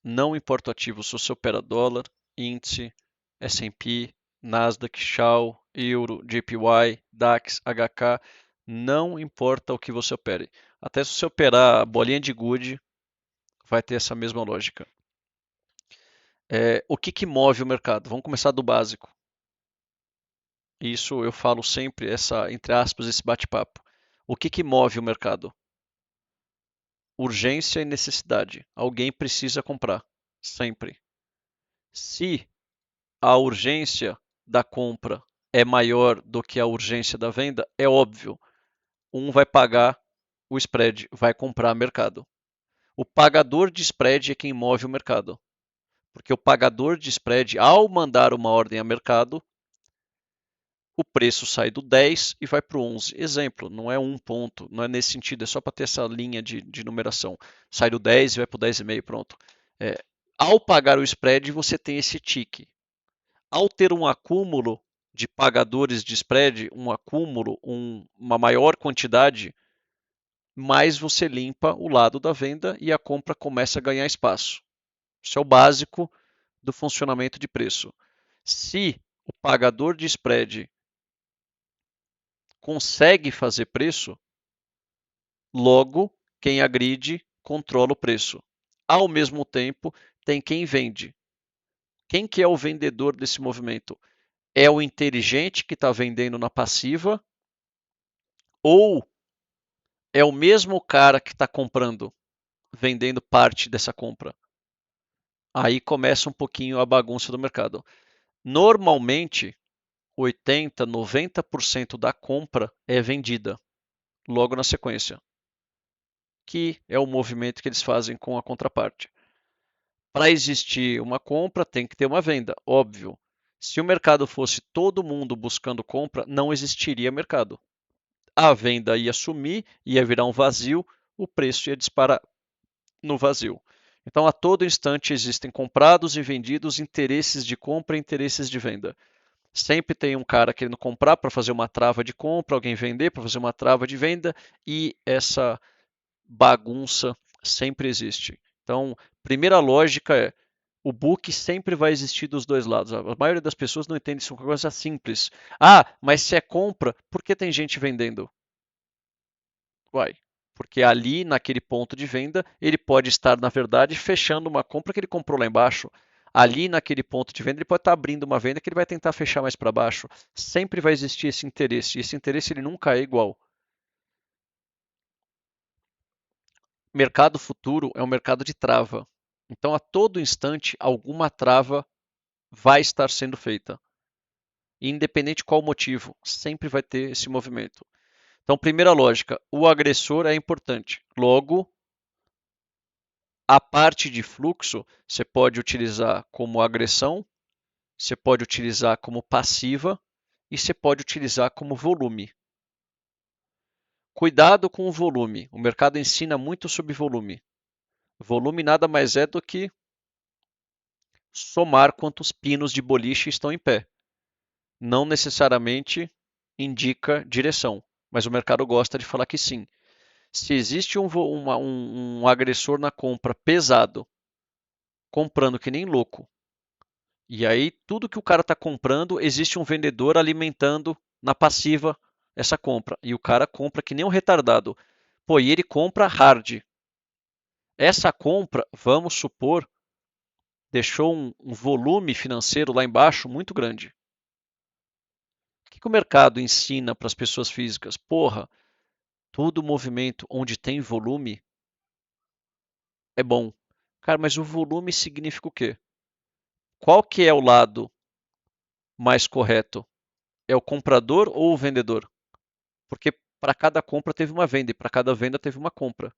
Não importa o ativo, se você opera dólar, índice, S&P, Nasdaq, Dow, Euro, JPY, DAX, HK, não importa o que você opere. Até se você operar bolinha de gude, vai ter essa mesma lógica. O que move o mercado? Vamos começar do básico. Isso eu falo sempre, entre aspas, esse bate-papo. O que move o mercado? Urgência e necessidade. Alguém precisa comprar, sempre. Se a urgência da compra é maior do que a urgência da venda, é óbvio, um vai pagar o spread, vai comprar mercado. O pagador de spread é quem move o mercado, porque o pagador de spread, ao mandar uma ordem a mercado, o preço sai do 10 e vai para o 11. Exemplo, não é um ponto, não é nesse sentido, é só para ter essa linha de numeração. Sai do 10 e vai para o 10,5, pronto. Ao pagar o spread, você tem esse tique. Ao ter um acúmulo de pagadores de spread, um acúmulo, uma maior quantidade, mais você limpa o lado da venda e a compra começa a ganhar espaço. Isso é o básico do funcionamento de preço. Se o pagador de spread consegue fazer preço, logo quem agride controla o preço. Ao mesmo tempo, tem quem vende. Quem que é o vendedor desse movimento? É o inteligente que está vendendo na passiva ou é o mesmo cara que está comprando, vendendo parte dessa compra? Aí começa um pouquinho a bagunça do mercado. Normalmente, 80, 90% da compra é vendida logo na sequência, que é o movimento que eles fazem com a contraparte. Para existir uma compra, tem que ter uma venda, óbvio. Se o mercado fosse todo mundo buscando compra, não existiria mercado. A venda ia sumir, ia virar um vazio, o preço ia disparar no vazio. Então, a todo instante existem comprados e vendidos, interesses de compra e interesses de venda. Sempre tem um cara querendo comprar para fazer uma trava de compra, alguém vender para fazer uma trava de venda, e essa bagunça sempre existe. Então, primeira lógica é: o book sempre vai existir dos dois lados. A maioria das pessoas não entende isso como uma coisa simples. Ah, mas se é compra, por que tem gente vendendo? Uai, porque ali, naquele ponto de venda, ele pode estar, na verdade, fechando uma compra que ele comprou lá embaixo. Ali, naquele ponto de venda, ele pode estar abrindo uma venda que ele vai tentar fechar mais para baixo. Sempre vai existir esse interesse. E esse interesse ele nunca é igual. Mercado futuro é um mercado de trava. Então, a todo instante, alguma trava vai estar sendo feita. Independente de qual motivo, sempre vai ter esse movimento. Então, primeira lógica, o agressor é importante. Logo, a parte de fluxo você pode utilizar como agressão, você pode utilizar como passiva e você pode utilizar como volume. Cuidado com o volume. O mercado ensina muito sobre volume. Volume nada mais é do que somar quantos pinos de boliche estão em pé. Não necessariamente indica direção, mas o mercado gosta de falar que sim. Se existe um agressor na compra pesado, comprando que nem louco, e aí tudo que o cara está comprando, existe um vendedor alimentando na passiva essa compra, e o cara compra que nem um retardado. Pô, e ele compra hard. Essa compra, vamos supor, deixou um volume financeiro lá embaixo muito grande. O que o mercado ensina para as pessoas físicas? Porra, todo movimento onde tem volume é bom. Cara, mas o volume significa o quê? Qual que é o lado mais correto? É o comprador ou o vendedor? Porque para cada compra teve uma venda e para cada venda teve uma compra.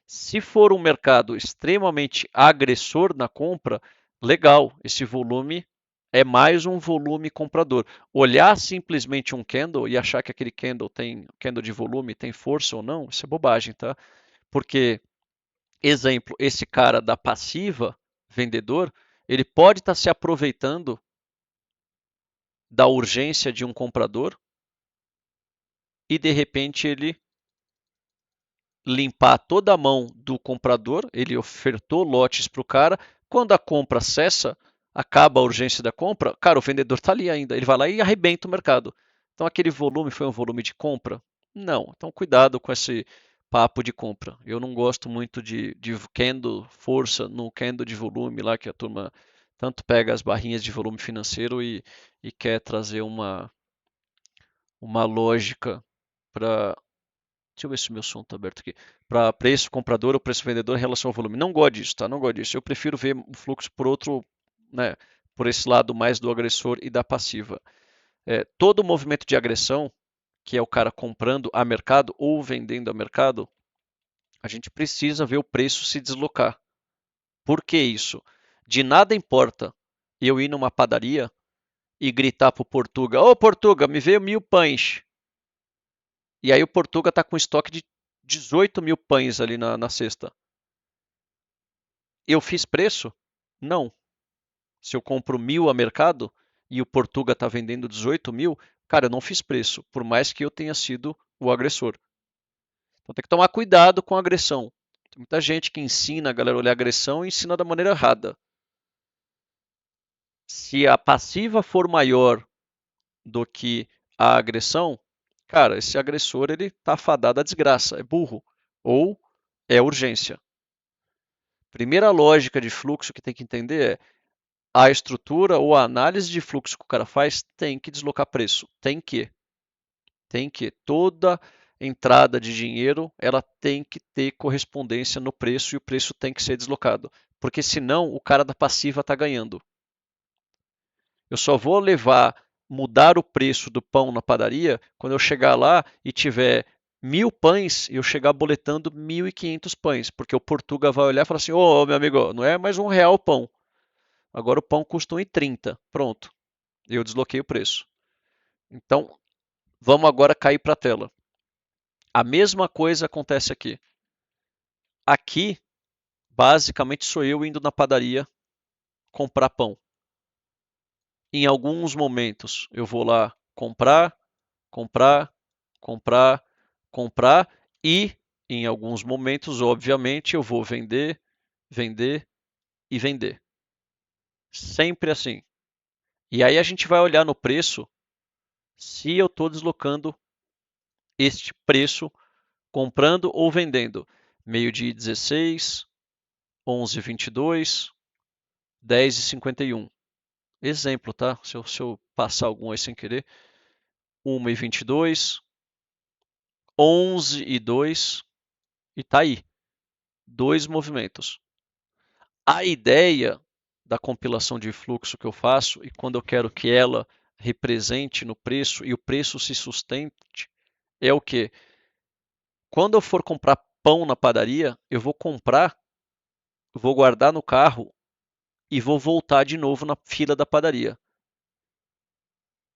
Se for um mercado extremamente agressor na compra, legal, esse volume é mais um volume comprador. Olhar simplesmente um candle e achar que aquele candle de volume tem força ou não, isso é bobagem, tá? Porque, exemplo, esse cara da passiva, vendedor, ele pode estar se aproveitando da urgência de um comprador e de repente ele limpar toda a mão do comprador, ele ofertou lotes para o cara, quando a compra cessa, acaba a urgência da compra, cara, o vendedor está ali ainda, ele vai lá e arrebenta o mercado. Então aquele volume foi um volume de compra? Não. Então cuidado com esse papo de compra. Eu não gosto muito de candle força no candle de volume lá que a turma tanto pega as barrinhas de volume financeiro e quer trazer uma lógica para. Deixa eu ver se o meu som está aberto aqui. Para preço comprador ou preço vendedor em relação ao volume. Não gosto disso, tá? Não gosto disso. Eu prefiro ver o fluxo por outro, né? Por esse lado mais do agressor e da passiva. Todo movimento de agressão, que é o cara comprando a mercado ou vendendo a mercado, a gente precisa ver o preço se deslocar. Por que isso? De nada importa eu ir numa padaria e gritar pro Portuga: Ô Portuga, me veio 1000 pães. E aí o Portuga está com estoque de 18 mil pães ali na cesta. Eu fiz preço? Não. Se eu compro 1000 a mercado e o Portuga está vendendo 18 mil, cara, eu não fiz preço, por mais que eu tenha sido o agressor. Então tem que tomar cuidado com a agressão. Tem muita gente que ensina a galera a olhar agressão e ensina da maneira errada. Se a passiva for maior do que a agressão, cara, esse agressor ele tá fadado à desgraça, é burro ou é urgência. Primeira lógica de fluxo que tem que entender é a estrutura ou a análise de fluxo que o cara faz tem que deslocar preço. Tem que. Toda entrada de dinheiro ela tem que ter correspondência no preço e o preço tem que ser deslocado. Porque senão o cara da passiva está ganhando. Eu só vou mudar o preço do pão na padaria quando eu chegar lá e tiver 1000 pães e eu chegar boletando 1500 pães. Porque o Portuga vai olhar e falar assim: ô meu amigo, não é mais R$ 1 o pão. Agora o pão custa 1,30. Pronto. Eu desloquei o preço. Então, vamos agora cair para a tela. A mesma coisa acontece aqui. Aqui, basicamente, sou eu indo na padaria comprar pão. Em alguns momentos, eu vou lá comprar, comprar, comprar, comprar e, em alguns momentos, obviamente, eu vou vender, vender e vender. Sempre assim. E aí a gente vai olhar no preço se eu estou deslocando este preço comprando ou vendendo. Meio-dia 16, 11h22, 10h51. Exemplo, tá? Se eu passar algum aí sem querer. 1h22, 11h02 e tá aí. 2 movimentos. A ideia da compilação de fluxo que eu faço e quando eu quero que ela represente no preço e o preço se sustente é o que? Quando eu for comprar pão na padaria, eu vou comprar, vou guardar no carro e vou voltar de novo na fila da padaria.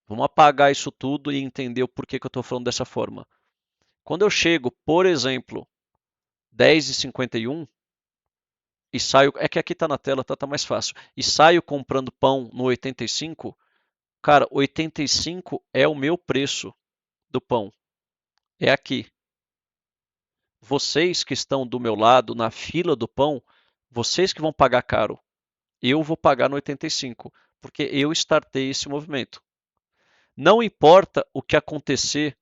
Vamos apagar isso tudo e entender o porquê que eu estou falando dessa forma. Quando eu chego, por exemplo, 10h51 e saio, é que aqui está na tela, tá mais fácil, e saio comprando pão no 85, cara, 85 é o meu preço do pão. É aqui. Vocês que estão do meu lado na fila do pão, vocês que vão pagar caro. Eu vou pagar no 85, porque eu startei esse movimento. Não importa o que acontecer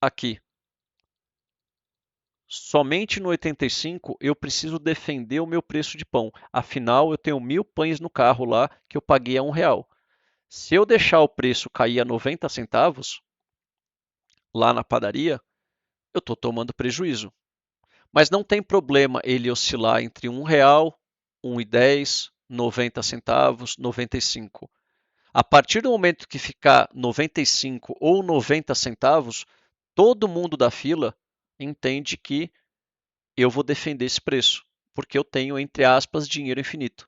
aqui. Somente no 85 eu preciso defender o meu preço de pão. Afinal, eu tenho 1000 pães no carro lá que eu paguei a R$ 1. Se eu deixar o preço cair a 90 centavos lá na padaria, eu estou tomando prejuízo. Mas não tem problema ele oscilar entre R$ 1, 1,10, 90 centavos, 95. A partir do momento que ficar 95 ou 90 centavos, todo mundo da fila entende que eu vou defender esse preço, porque eu tenho, entre aspas, dinheiro infinito.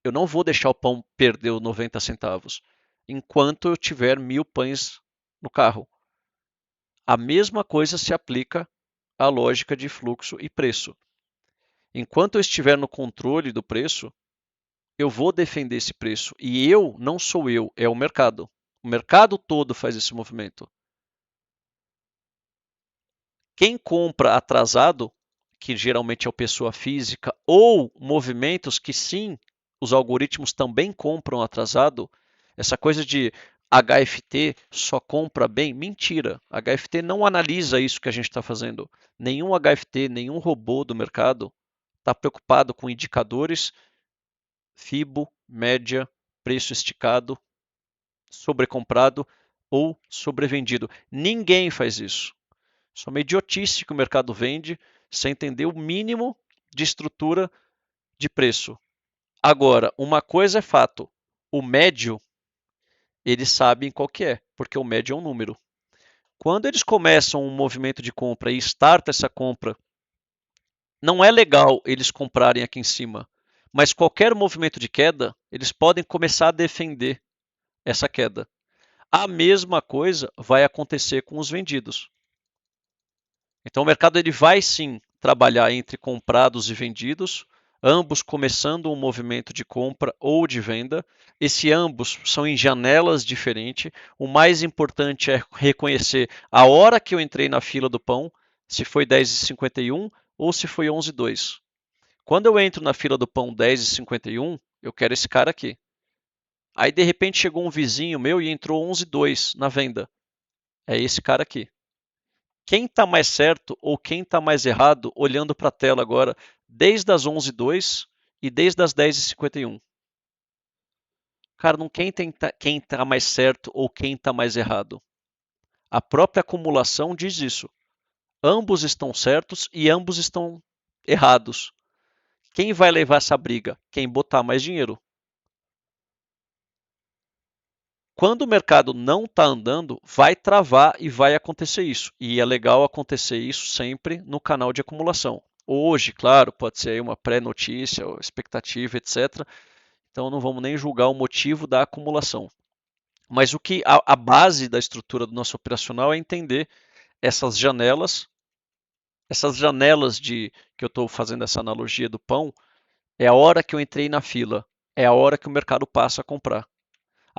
Eu não vou deixar o pão perder os 90 centavos enquanto eu tiver 1000 pães no carro. A mesma coisa se aplica à lógica de fluxo e preço. Enquanto eu estiver no controle do preço, eu vou defender esse preço. E eu não sou eu, é o mercado. O mercado todo faz esse movimento. Quem compra atrasado, que geralmente é o pessoa física, ou movimentos que sim, os algoritmos também compram atrasado, essa coisa de HFT só compra bem, mentira. HFT não analisa isso que a gente está fazendo. Nenhum HFT, nenhum robô do mercado está preocupado com indicadores, FIBO, média, preço esticado, sobrecomprado ou sobrevendido. Ninguém faz isso. Isso é uma idiotice que o mercado vende sem entender o mínimo de estrutura de preço. Agora, uma coisa é fato: o médio, eles sabem qual que é, porque o médio é um número. Quando eles começam um movimento de compra e starta essa compra, não é legal eles comprarem aqui em cima, mas qualquer movimento de queda, eles podem começar a defender essa queda. A mesma coisa vai acontecer com os vendidos. Então o mercado ele vai sim trabalhar entre comprados e vendidos, ambos começando um movimento de compra ou de venda. Esse ambos são em janelas diferentes. O mais importante é reconhecer a hora que eu entrei na fila do pão, se foi 10h51 ou se foi 11h02. Quando eu entro na fila do pão 10h51, eu quero esse cara aqui. Aí de repente chegou um vizinho meu e entrou 11h02 na venda. É esse cara aqui. Quem está mais certo ou quem está mais errado, olhando para a tela agora, desde as 11h02 e desde as 10h51. Cara, não quem está mais certo ou quem está mais errado. A própria acumulação diz isso. Ambos estão certos e ambos estão errados. Quem vai levar essa briga? Quem botar mais dinheiro. Quando o mercado não está andando, vai travar e vai acontecer isso. E é legal acontecer isso sempre no canal de acumulação. Hoje, claro, pode ser aí uma pré-notícia, expectativa, etc. Então não vamos nem julgar o motivo da acumulação. Mas o que a base da estrutura do nosso operacional é entender essas janelas de que eu estou fazendo essa analogia do pão, é a hora que eu entrei na fila, é a hora que o mercado passa a comprar.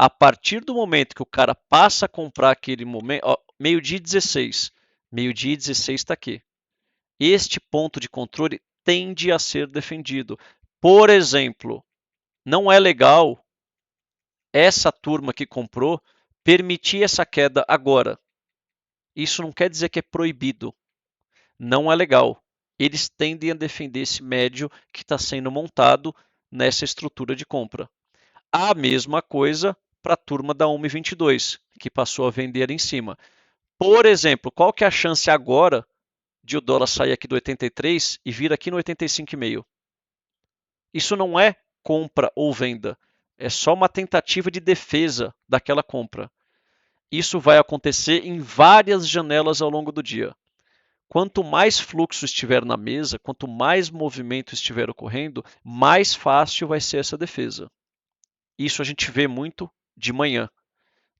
A partir do momento que o cara passa a comprar aquele momento, meio-dia 16, meio-dia 16 está aqui. Este ponto de controle tende a ser defendido. Por exemplo, não é legal essa turma que comprou permitir essa queda agora. Isso não quer dizer que é proibido. Não é legal. Eles tendem a defender esse médio que está sendo montado nessa estrutura de compra. A mesma coisa para a turma da 1,22, que passou a vender em cima. Por exemplo, qual que é a chance agora de o dólar sair aqui do 83 e vir aqui no 85,5? Isso não é compra ou venda, é só uma tentativa de defesa daquela compra. Isso vai acontecer em várias janelas ao longo do dia. Quanto mais fluxo estiver na mesa, quanto mais movimento estiver ocorrendo, mais fácil vai ser essa defesa. Isso a gente vê muito de manhã,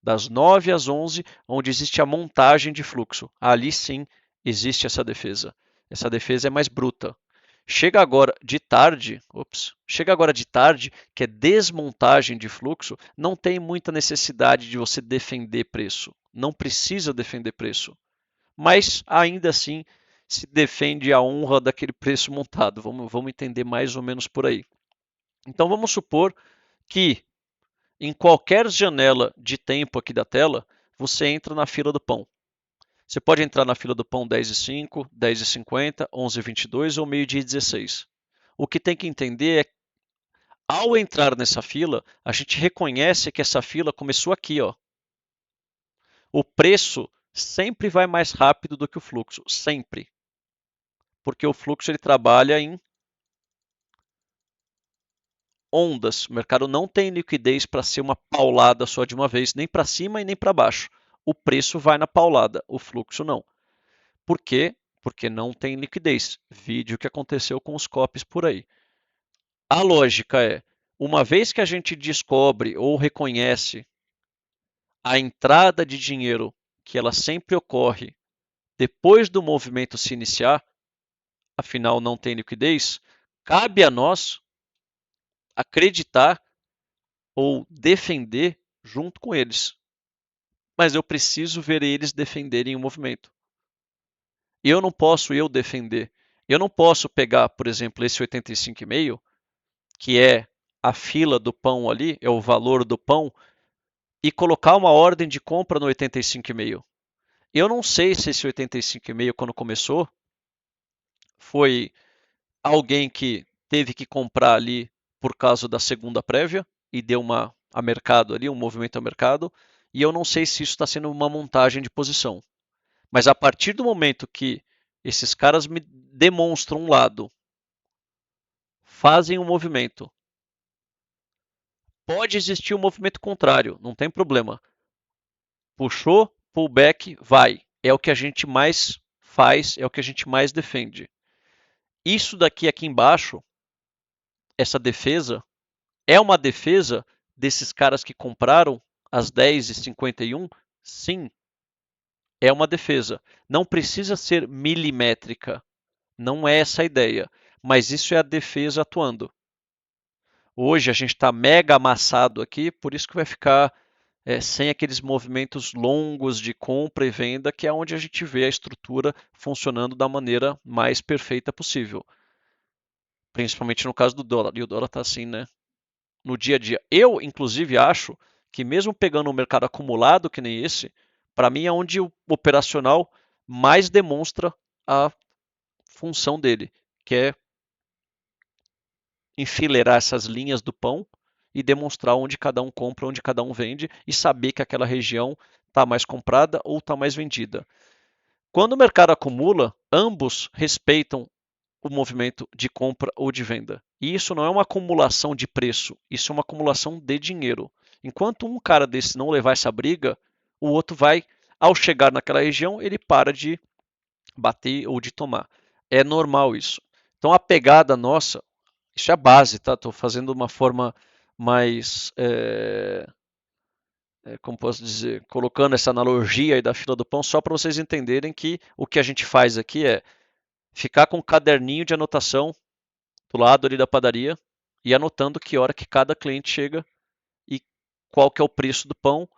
das 9 às 11, onde existe a montagem de fluxo. Ali sim existe essa defesa. Essa defesa é mais bruta. Chega agora de tarde, que é desmontagem de fluxo, não tem muita necessidade de você defender preço. Não precisa defender preço. Mas ainda assim se defende a honra daquele preço montado. Vamos entender mais ou menos por aí. Então vamos supor que em qualquer janela de tempo aqui da tela, você entra na fila do pão. Você pode entrar na fila do pão 10h05, 10h50, 11h22 ou meio-dia 16. O que tem que entender é, ao entrar nessa fila, a gente reconhece que essa fila começou aqui, ó. O preço sempre vai mais rápido do que o fluxo, sempre. Porque o fluxo ele trabalha em ondas. O mercado não tem liquidez para ser uma paulada só de uma vez, nem para cima e nem para baixo. O preço vai na paulada, o fluxo não. Por quê? Porque não tem liquidez. Vídeo que aconteceu com os COPs por aí. A lógica é, uma vez que a gente descobre ou reconhece a entrada de dinheiro, que ela sempre ocorre depois do movimento se iniciar, afinal não tem liquidez, cabe a nós acreditar ou defender junto com eles. Mas eu preciso ver eles defenderem o movimento. Eu não posso defender. Eu não posso pegar, por exemplo, esse 85,5, que é a fila do pão ali, é o valor do pão, e colocar uma ordem de compra no 85,5. Eu não sei se esse 85,5, quando começou, foi alguém que teve que comprar ali por causa da segunda prévia e deu uma a mercado ali, um movimento a mercado, e eu não sei se isso está sendo uma montagem de posição. Mas a partir do momento que esses caras me demonstram um lado, fazem um movimento, pode existir um movimento contrário, não tem problema. Puxou, pullback, vai. É o que a gente mais faz, é o que a gente mais defende. Isso daqui aqui embaixo, essa defesa, é uma defesa desses caras que compraram às 10h51? Sim, é uma defesa. Não precisa ser milimétrica, não é essa a ideia, mas isso é a defesa atuando. Hoje a gente está mega amassado aqui, por isso que vai ficar sem aqueles movimentos longos de compra e venda, que é onde a gente vê a estrutura funcionando da maneira mais perfeita possível. Principalmente no caso do dólar. E o dólar está assim, né? No dia a dia. Eu, inclusive, acho que mesmo pegando um mercado acumulado que nem esse, para mim é onde o operacional mais demonstra a função dele, que é enfileirar essas linhas do pão e demonstrar onde cada um compra, onde cada um vende e saber que aquela região está mais comprada ou está mais vendida. Quando o mercado acumula, ambos respeitam o movimento de compra ou de venda. E isso não é uma acumulação de preço, isso é uma acumulação de dinheiro. Enquanto um cara desse não levar essa briga, o outro vai, ao chegar naquela região, ele para de bater ou de tomar. É normal isso. Então a pegada nossa, isso é a base, tá? Estou fazendo uma forma mais, como posso dizer, colocando essa analogia aí da fila do pão, só para vocês entenderem que o que a gente faz aqui é ficar com um caderninho de anotação do lado ali da padaria e anotando que hora que cada cliente chega e qual que é o preço do pão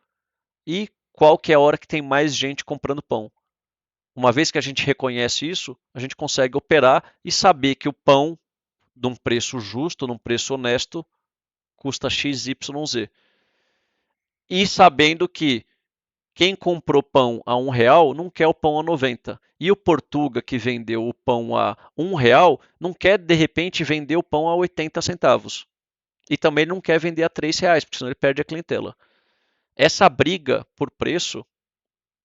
e qual que é a hora que tem mais gente comprando pão. Uma vez que a gente reconhece isso, a gente consegue operar e saber que o pão, de um preço justo, num preço honesto, custa XYZ. E sabendo que quem comprou pão a R$ 1 não quer o pão a 90. E o Portuga que vendeu o pão a R$ 1 não quer de repente vender o pão a 80 centavos. E também não quer vender a R$ 3, porque senão ele perde a clientela. Essa briga por preço,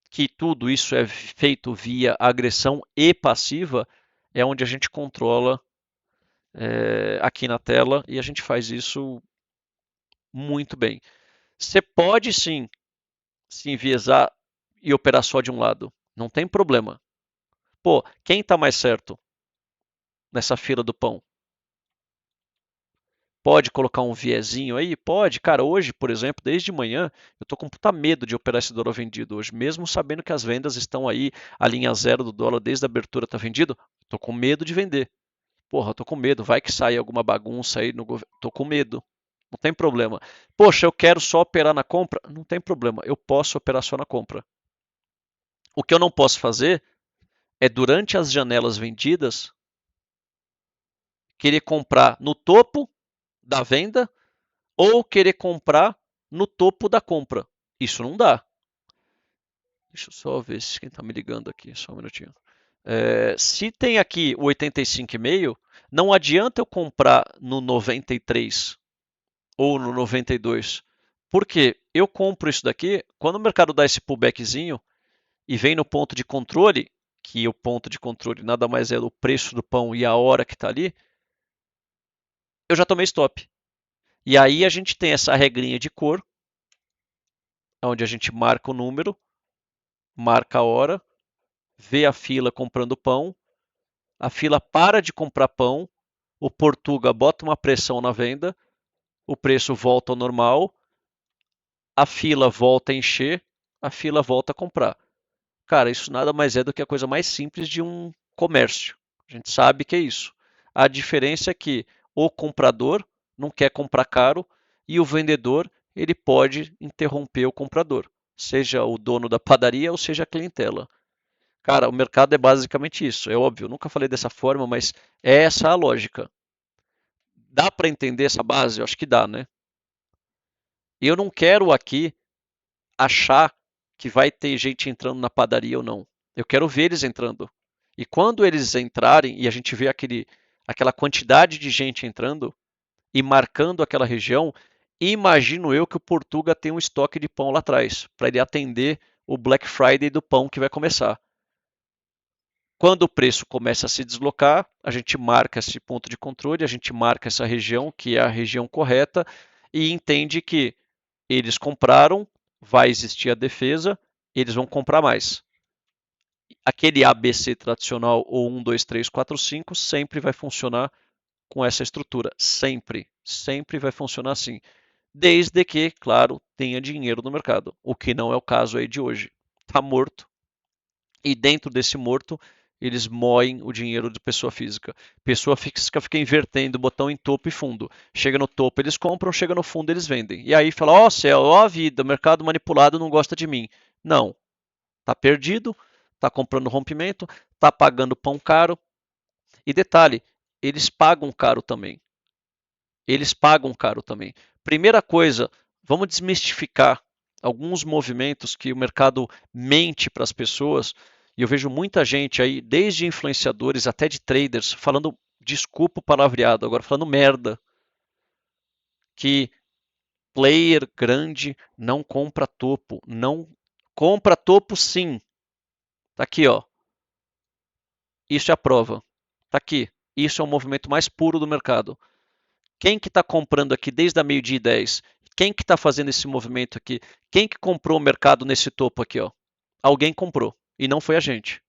que tudo isso é feito via agressão e passiva, é onde a gente controla aqui na tela e a gente faz isso muito bem. Você pode sim se enviesar e operar só de um lado, não tem problema. Pô, quem está mais certo nessa fila do pão? Pode colocar um viezinho aí? Pode. Cara, hoje, por exemplo, desde manhã, eu tô com puta medo de operar esse dólar vendido hoje. Mesmo sabendo que as vendas estão aí, a linha zero do dólar desde a abertura tá vendido, tô com medo de vender. Porra, tô com medo. Vai que sai alguma bagunça aí no governo. Tô com medo. Não tem problema. Poxa, eu quero só operar na compra? Não tem problema. Eu posso operar só na compra. O que eu não posso fazer é, durante as janelas vendidas, querer comprar no topo da venda ou querer comprar no topo da compra. Isso não dá. Deixa eu só ver se quem está me ligando aqui, só um minutinho. Se tem aqui o 85,5, não adianta eu comprar no 93 ou no 92. Porque eu compro isso daqui, quando o mercado dá esse pullbackzinho e vem no ponto de controle, que o ponto de controle nada mais é o preço do pão e a hora que está ali, eu já tomei stop. E aí a gente tem essa regrinha de cor, onde a gente marca o número, marca a hora, vê a fila comprando pão, a fila para de comprar pão, o Portuga bota uma pressão na venda, o preço volta ao normal, a fila volta a encher, a fila volta a comprar. Cara, isso nada mais é do que a coisa mais simples de um comércio. A gente sabe que é isso. A diferença é que o comprador não quer comprar caro e o vendedor ele pode interromper o comprador, seja o dono da padaria ou seja a clientela. Cara, o mercado é basicamente isso. É óbvio, eu nunca falei dessa forma, mas é essa a lógica. Dá para entender essa base? Eu acho que dá, né? Eu não quero aqui achar que vai ter gente entrando na padaria ou não. Eu quero ver eles entrando. E quando eles entrarem e a gente vê aquela quantidade de gente entrando e marcando aquela região, imagino eu que o Portuga tem um estoque de pão lá atrás, para ele atender o Black Friday do pão que vai começar. Quando o preço começa a se deslocar, a gente marca esse ponto de controle, a gente marca essa região, que é a região correta, e entende que eles compraram, vai existir a defesa, eles vão comprar mais. Aquele ABC tradicional, ou 1, 2, 3, 4, 5, sempre vai funcionar com essa estrutura. Sempre. Sempre vai funcionar assim. Desde que, claro, tenha dinheiro no mercado. O que não é o caso aí de hoje. Está morto. E dentro desse morto, eles moem o dinheiro de pessoa física. Pessoa física fica invertendo o botão em topo e fundo. Chega no topo, eles compram, chega no fundo, eles vendem. E aí fala: ó céu, ó a vida, o mercado manipulado não gosta de mim. Não. Tá perdido, tá comprando rompimento, tá pagando pão caro. E detalhe, eles pagam caro também. Eles pagam caro também. Primeira coisa, vamos desmistificar alguns movimentos que o mercado mente para as pessoas. E eu vejo muita gente aí, desde influenciadores até de traders, falando, desculpa o palavreado, agora falando merda, que player grande não compra topo. Não compra topo sim. Tá aqui, ó. Isso é a prova. Tá aqui. Isso é o movimento mais puro do mercado. Quem que está comprando aqui desde a meio-dia e 10? Quem que está fazendo esse movimento aqui? Quem que comprou o mercado nesse topo aqui, ó? Alguém comprou. E não foi a gente.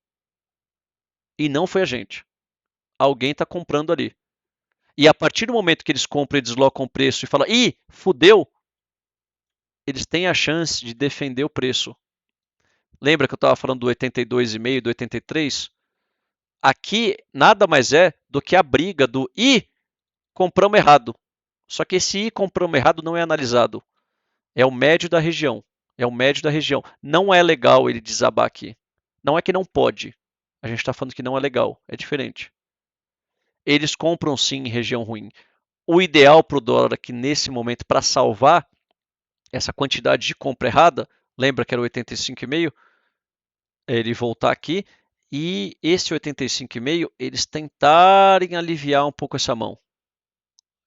E não foi a gente. Alguém está comprando ali. E a partir do momento que eles compram e deslocam o preço e falam, ih, fudeu, eles têm a chance de defender o preço. Lembra que eu estava falando do 82,5, do 83? Aqui nada mais é do que a briga do ih, compramos errado. Só que esse ih, compramos errado não é analisado. É o médio da região. É o médio da região. Não é legal ele desabar aqui. Não é que não pode. A gente está falando que não é legal. É diferente. Eles compram sim em região ruim. O ideal para o dólar aqui nesse momento, para salvar essa quantidade de compra errada, lembra que era 85,5? Ele voltar aqui e esse 85,5 eles tentarem aliviar um pouco essa mão.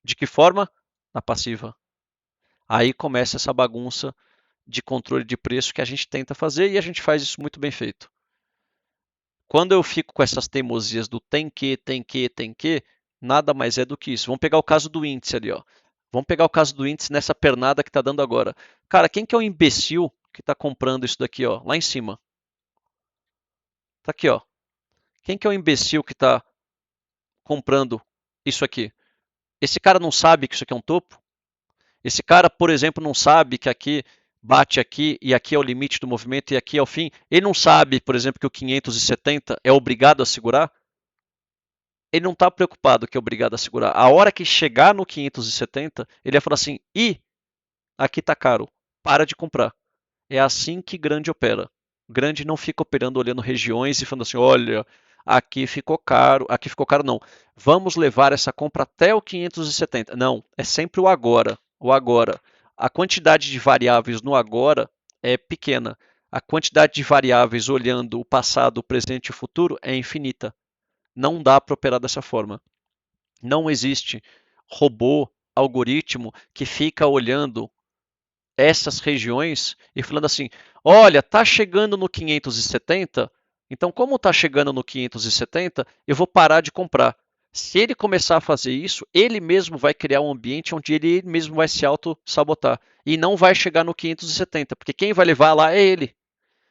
De que forma? Na passiva. Aí começa essa bagunça de controle de preço que a gente tenta fazer e a gente faz isso muito bem feito. Quando eu fico com essas teimosias do tem que, nada mais é do que isso. Vamos pegar o caso do índice ali, ó. Vamos pegar o caso do índice nessa pernada que está dando agora. Cara, quem que é o imbecil que está comprando isso daqui, ó, lá em cima? Tá aqui, ó. Quem que é o imbecil que está comprando isso aqui? Esse cara não sabe que isso aqui é um topo? Esse cara, por exemplo, não sabe que aqui bate aqui e aqui é o limite do movimento e aqui é o fim. Ele não sabe, por exemplo, que o 570 é obrigado a segurar. Ele não está preocupado que é obrigado a segurar. A hora que chegar no 570, ele vai falar assim: ih, aqui está caro, para de comprar. É assim que grande opera. Grande não fica operando olhando regiões e falando assim: olha, aqui ficou caro não. Vamos levar essa compra até o 570. Não, é sempre o agora. O agora. A quantidade de variáveis no agora é pequena. A quantidade de variáveis olhando o passado, o presente e o futuro é infinita. Não dá para operar dessa forma. Não existe robô, algoritmo que fica olhando essas regiões e falando assim: olha, está chegando no 570, então, como está chegando no 570, eu vou parar de comprar. Se ele começar a fazer isso, ele mesmo vai criar um ambiente onde ele mesmo vai se auto-sabotar e não vai chegar no 570, porque quem vai levar lá é ele.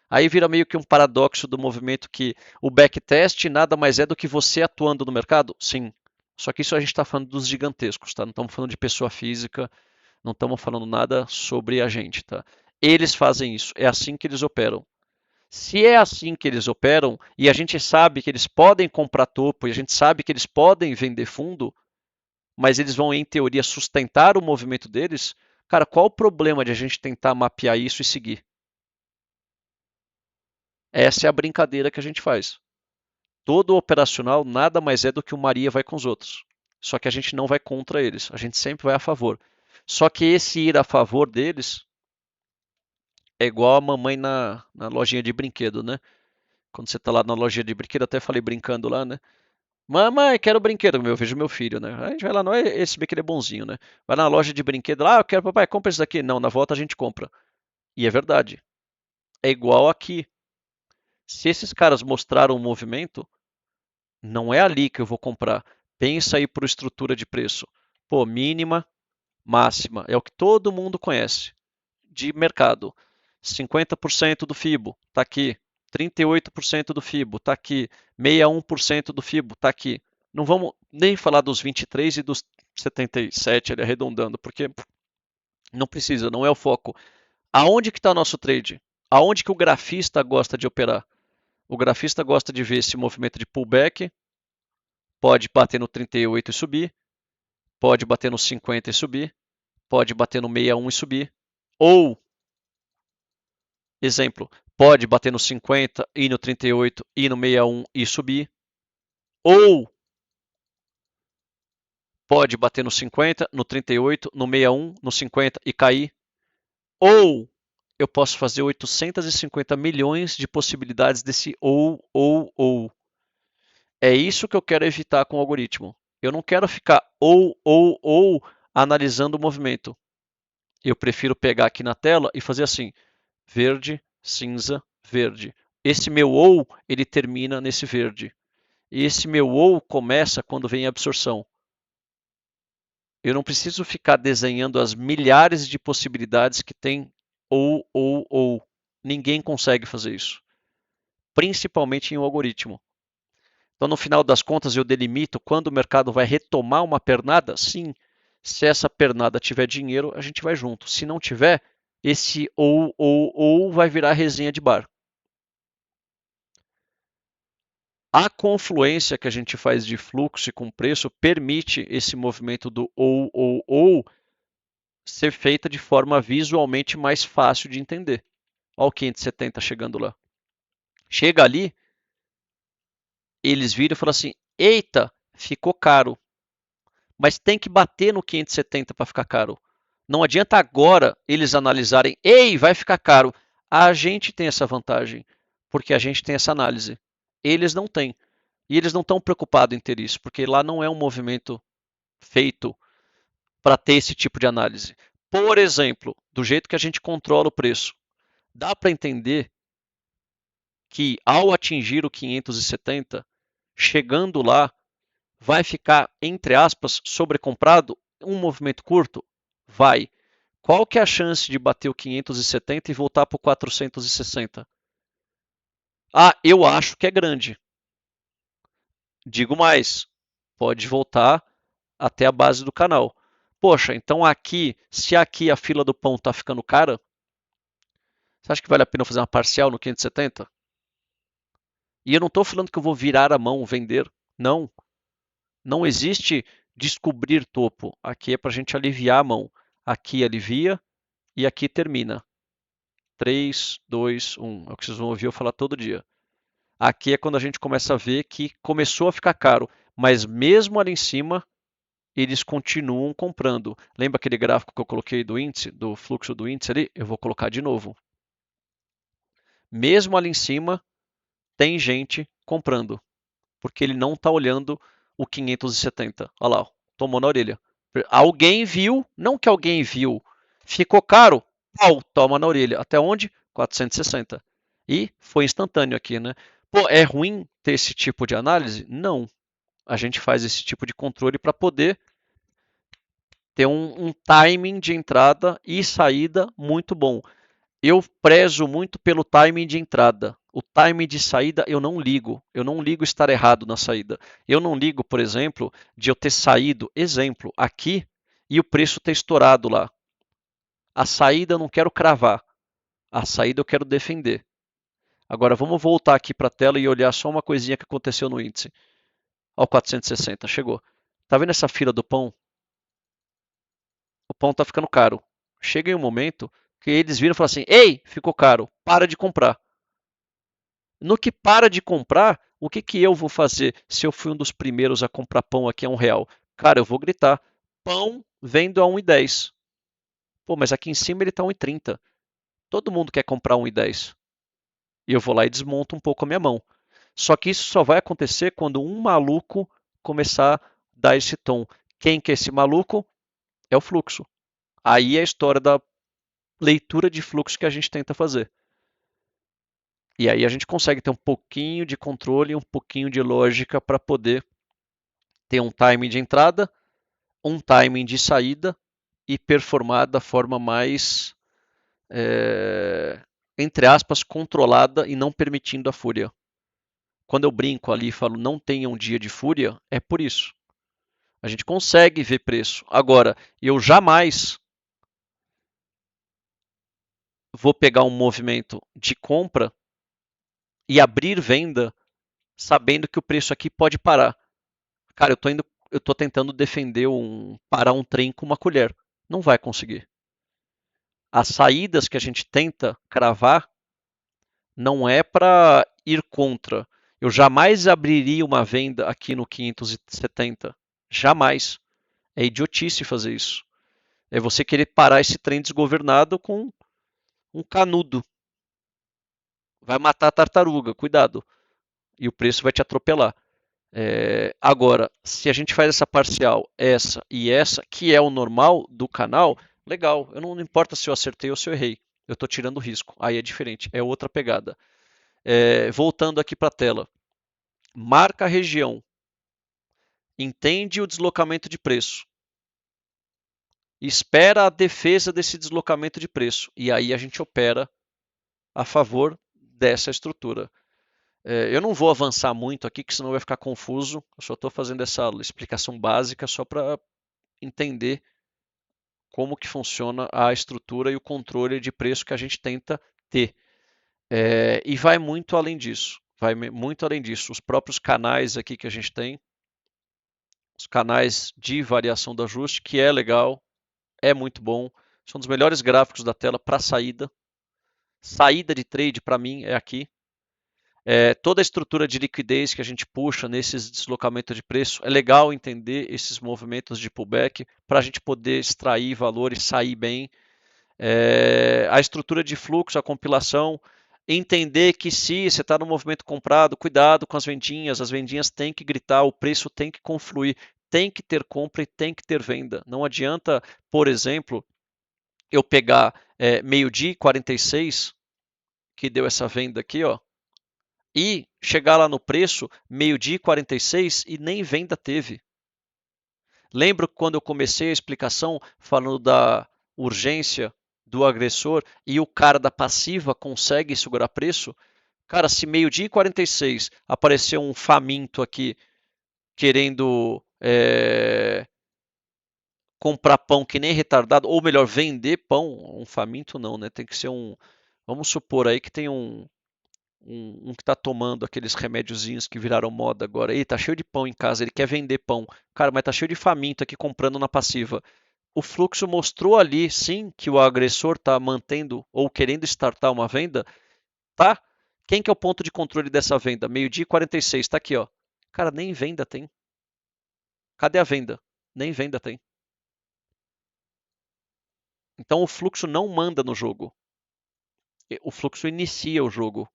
Aí vira meio que um paradoxo do movimento que o backtest nada mais é do que você atuando no mercado? Sim. Só que isso a gente está falando dos gigantescos, tá? Não estamos falando de pessoa física, não estamos falando nada sobre a gente, tá? Eles fazem isso, é assim que eles operam. Se é assim que eles operam e a gente sabe que eles podem comprar topo e a gente sabe que eles podem vender fundo, mas eles vão, em teoria, sustentar o movimento deles, cara, qual o problema de a gente tentar mapear isso e seguir? Essa é a brincadeira que a gente faz. Todo operacional nada mais é do que o Maria vai com os outros. Só que a gente não vai contra eles, a gente sempre vai a favor. Só que esse ir a favor deles é igual a mamãe na lojinha de brinquedo, né? Quando você tá lá na lojinha de brinquedo, até falei brincando lá, né? Mamãe, quero brinquedo. Eu vejo meu filho, né? A gente vai lá, não é esse brinquedo é bonzinho, né? Vai na loja de brinquedo lá, eu quero, papai, compra esse daqui. Não, na volta a gente compra. E é verdade. É igual aqui. Se esses caras mostraram o movimento, não é ali que eu vou comprar. Pensa aí por estrutura de preço. Pô, mínima, máxima. É o que todo mundo conhece de mercado. 50% do FIBO está aqui. 38% do FIBO está aqui. 61% do FIBO está aqui. Não vamos nem falar dos 23 e dos 77 ali arredondando, porque não precisa, não é o foco. Aonde que está o nosso trade? Aonde que o grafista gosta de operar? O grafista gosta de ver esse movimento de pullback, pode bater no 38 e subir, pode bater no 50 e subir, pode bater no 61 e subir, ou, exemplo, pode bater no 50 e no 38 e no 61 e subir, ou pode bater no 50, no 38, no 61, no 50 e cair, ou eu posso fazer 850 milhões de possibilidades desse ou. É isso que eu quero evitar com o algoritmo. Eu não quero ficar ou analisando o movimento. Eu prefiro pegar aqui na tela e fazer assim: verde, cinza, verde. Esse meu ou, ele termina nesse verde. E esse meu ou começa quando vem a absorção. Eu não preciso ficar desenhando as milhares de possibilidades que tem ou. Ninguém consegue fazer isso. Principalmente em um algoritmo. Então, no final das contas, eu delimito quando o mercado vai retomar uma pernada? Sim. Se essa pernada tiver dinheiro, a gente vai junto. Se não tiver, esse ou vai virar resenha de bar. A confluência que a gente faz de fluxo com preço permite esse movimento do ou ser feita de forma visualmente mais fácil de entender. Olha o 570 chegando lá. Chega ali, eles viram e falam assim: eita, ficou caro. Mas tem que bater no 570 para ficar caro. Não adianta agora eles analisarem, ei, vai ficar caro. A gente tem essa vantagem, porque a gente tem essa análise. Eles não têm. E eles não estão preocupados em ter isso, porque lá não é um movimento feito para ter esse tipo de análise. Por exemplo, do jeito que a gente controla o preço, dá para entender que ao atingir o 570, chegando lá, vai ficar, entre aspas, sobrecomprado? Um movimento curto? Vai. Qual que é a chance de bater o 570 e voltar para o 460? Ah, eu acho que é grande. Digo mais, pode voltar até a base do canal. Poxa, então aqui, se aqui a fila do pão está ficando cara, você acha que vale a pena fazer uma parcial no 570? E eu não estou falando que eu vou virar a mão, vender. Não. Não existe descobrir topo. Aqui é para a gente aliviar a mão. Aqui alivia e aqui termina. 3, 2, 1. É o que vocês vão ouvir eu falar todo dia. Aqui é quando a gente começa a ver que começou a ficar caro, mas mesmo ali em cima, eles continuam comprando. Lembra aquele gráfico que eu coloquei do índice, do fluxo do índice ali? Eu vou colocar de novo. Mesmo ali em cima, tem gente comprando, porque ele não está olhando o 570. Olha lá, tomou na orelha. Alguém viu, não que alguém viu, ficou caro, pau, toma na orelha. Até onde? 460. E foi instantâneo aqui, né? Pô, é ruim ter esse tipo de análise? Não. A gente faz esse tipo de controle para poder ter um timing de entrada e saída muito bom. Eu prezo muito pelo timing de entrada. O timing de saída eu não ligo. Eu não ligo estar errado na saída. Eu não ligo, por exemplo, de eu ter saído, exemplo, aqui e o preço ter estourado lá. A saída eu não quero cravar. A saída eu quero defender. Agora vamos voltar aqui para a tela e olhar só uma coisinha que aconteceu no índice. Ó, o 460, chegou. Tá vendo essa fila do pão? O pão tá ficando caro. Chega em um momento que eles viram e falam assim: ei, ficou caro, para de comprar. No que para de comprar, o que, que eu vou fazer se eu fui um dos primeiros a comprar pão aqui a R$ 1? Cara, eu vou gritar, pão vendo a 1,10. Pô, mas aqui em cima ele está 1,30. Todo mundo quer comprar 1,10. E eu vou lá e desmonto um pouco a minha mão. Só que isso só vai acontecer quando um maluco começar a dar esse tom. Quem que é esse maluco? É o fluxo. Aí é a história da leitura de fluxo que a gente tenta fazer. E aí a gente consegue ter um pouquinho de controle, um pouquinho de lógica para poder ter um timing de entrada, um timing de saída e performar da forma mais, entre aspas, controlada e não permitindo a fúria. Quando eu brinco ali e falo não tenha um dia de fúria, é por isso. A gente consegue ver preço. Agora, eu jamais vou pegar um movimento de compra e abrir venda sabendo que o preço aqui pode parar. Cara, eu tô tentando defender parar um trem com uma colher. Não vai conseguir. As saídas que a gente tenta cravar não é para ir contra. Eu jamais abriria uma venda aqui no 570. Jamais. É idiotice fazer isso. É você querer parar esse trem desgovernado com um canudo. Vai matar a tartaruga, cuidado. E o preço vai te atropelar. Agora, se a gente faz essa parcial, essa e essa, que é o normal do canal, legal. Eu não importa se eu acertei ou se eu errei. Eu estou tirando risco. Aí é diferente, é outra pegada. Voltando aqui para a tela. Marca a região. Entende o deslocamento de preço. Espera a defesa desse deslocamento de preço. E aí a gente opera a favor dessa estrutura. Eu não vou avançar muito aqui, que senão vai ficar confuso. Eu só estou fazendo essa explicação básica só para entender como que funciona a estrutura e o controle de preço que a gente tenta ter. E vai muito além disso. Vai muito além disso. Os próprios canais aqui que a gente tem, os canais de variação do ajuste, que é legal, é muito bom. São dos melhores gráficos da tela para saída. Saída de trade, para mim, é aqui. Toda a estrutura de liquidez que a gente puxa nesses deslocamentos de preço, é legal entender esses movimentos de pullback para a gente poder extrair valor e sair bem. A estrutura de fluxo, a compilação, entender que se você está no movimento comprado, cuidado com as vendinhas têm que gritar, o preço tem que confluir, tem que ter compra e tem que ter venda. Não adianta, por exemplo, eu pegar meio-dia e 46, que deu essa venda aqui, ó, e chegar lá no preço, meio-dia e 46, e nem venda teve. Lembro quando eu comecei a explicação falando da urgência do agressor e o cara da passiva consegue segurar preço? Cara, se meio-dia e 46 apareceu um faminto aqui querendo comprar pão que nem retardado, ou melhor, vender pão, um faminto não, né? Tem que ser um. Vamos supor aí que tem um que está tomando aqueles remédiozinhos que viraram moda agora. Ei, tá cheio de pão em casa, ele quer vender pão. Cara, mas tá cheio de faminto aqui comprando na passiva. O fluxo mostrou ali, sim, que o agressor está mantendo ou querendo startar uma venda, tá? Quem que é o ponto de controle dessa venda? Meio-dia e 46, tá aqui, ó. Cara, nem venda tem. Cadê a venda? Nem venda tem. Então o fluxo não manda no jogo. O fluxo inicia o jogo.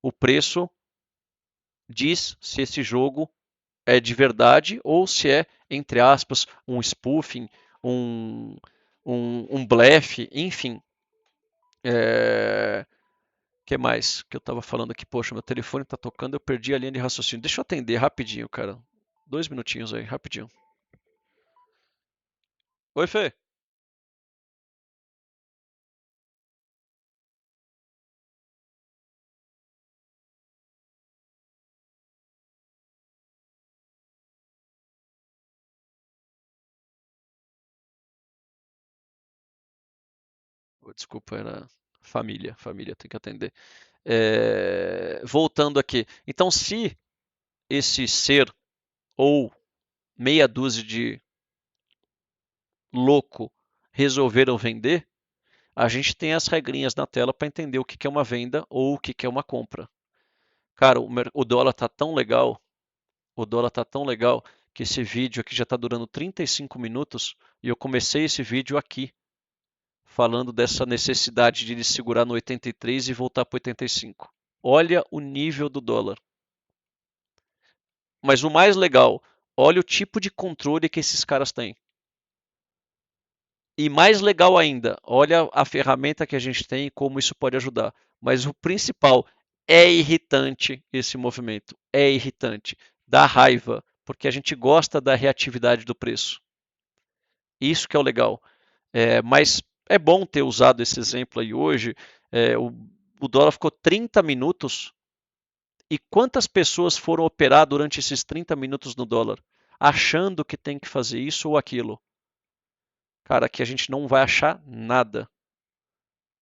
O preço diz se esse jogo é de verdade ou se é, entre aspas, um spoofing, um, um blefe, enfim. Que mais que eu tava falando aqui? Poxa, meu telefone tá tocando, eu perdi a linha de raciocínio. Deixa eu atender rapidinho, cara. 2 minutinhos aí, rapidinho. Oi, Fê. Desculpa, era família, família, tem que atender. Voltando aqui. Então, se esse ser ou meia dúzia de louco resolveram vender, A gente tem as regrinhas na tela para entender o que é uma venda ou o que é uma compra. Cara, o dólar tá tão legal, o dólar tá tão legal que esse vídeo aqui já está durando 35 minutos e eu comecei esse vídeo aqui, falando dessa necessidade de ele segurar no 83 e voltar para 85. Olha o nível do dólar. Mas o mais legal, olha o tipo de controle que esses caras têm. E mais legal ainda, olha a ferramenta que a gente tem e como isso pode ajudar. Mas o principal, é irritante esse movimento. É irritante. Dá raiva, porque a gente gosta da reatividade do preço. Isso que é o legal. Mas é bom ter usado esse exemplo aí hoje. O dólar ficou 30 minutos. E quantas pessoas foram operar durante esses 30 minutos no dólar? Achando que tem que fazer isso ou aquilo. Cara, aqui a gente não vai achar nada.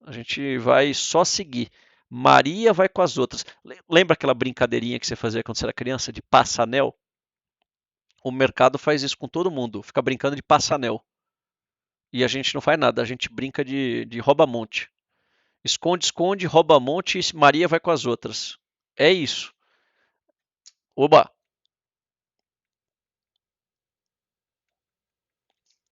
A gente vai só seguir. Maria vai com as outras. Lembra aquela brincadeirinha que você fazia quando você era criança de passa-anel? O mercado faz isso com todo mundo. Fica brincando de passa-anel. E a gente não faz nada. A gente brinca de rouba-monte. Esconde, esconde, rouba-monte e Maria vai com as outras. É isso. Oba!